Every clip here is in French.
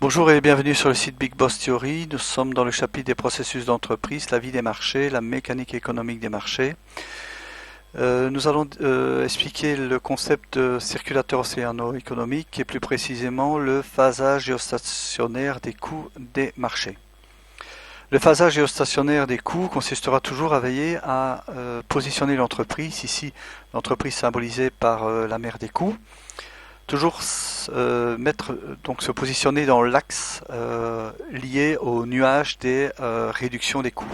Bonjour et bienvenue sur le site Big Boss Theory. Nous sommes dans le chapitre des processus d'entreprise, la vie des marchés, la mécanique économique des marchés. Nous allons expliquer le concept de circulateur océano-économique et plus précisément le phasage géostationnaire des coûts des marchés. Le phasage géostationnaire des coûts consistera toujours à veiller à positionner l'entreprise, ici l'entreprise symbolisée par la mer des coûts, toujours donc se positionner dans l'axe lié au nuage des réductions des coûts.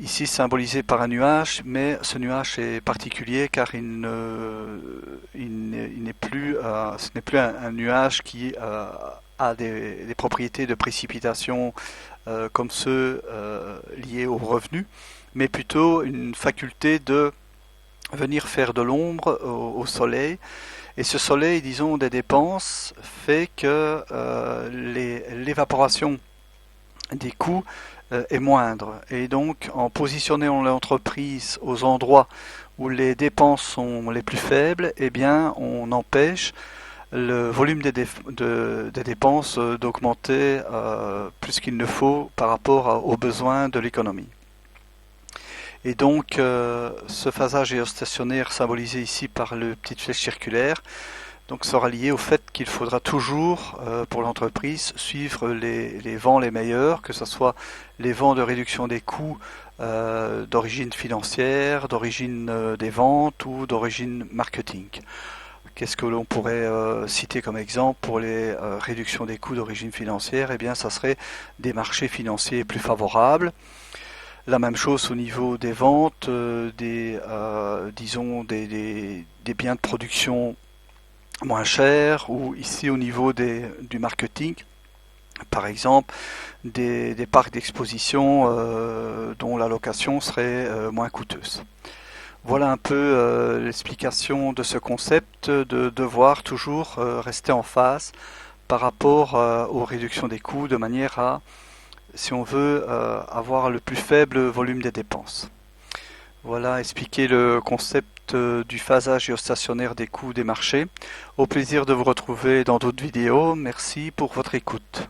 Ici symbolisé par un nuage, mais ce nuage est particulier car ce n'est plus un nuage qui a des propriétés de précipitation comme ceux liés aux revenus, mais plutôt une faculté de venir faire de l'ombre au soleil. Et ce soleil, disons, des dépenses fait que l'évaporation des coûts est moindre. Et donc, en positionnant l'entreprise aux endroits où les dépenses sont les plus faibles, eh bien, on empêche le volume des dépenses d'augmenter plus qu'il ne faut par rapport aux besoins de l'économie. Et donc, ce phasage géostationnaire symbolisé ici par le petite flèche circulaire donc sera lié au fait qu'il faudra toujours, pour l'entreprise, suivre les vents les meilleurs, que ce soit les vents de réduction des coûts d'origine financière, d'origine des ventes ou d'origine marketing. Qu'est-ce que l'on pourrait citer comme exemple pour les réductions des coûts d'origine financière? Eh bien, ça serait des marchés financiers plus favorables. La même chose au niveau des ventes, disons des biens de production moins chers, ou ici au niveau du marketing, par exemple des parcs d'exposition dont la location serait moins coûteuse. Voilà un peu l'explication de ce concept de devoir toujours rester en phase par rapport aux réductions des coûts de manière à, si on veut, avoir le plus faible volume des dépenses. Voilà, expliquer le concept du phasage géostationnaire des coûts des marchés. Au plaisir de vous retrouver dans d'autres vidéos. Merci pour votre écoute.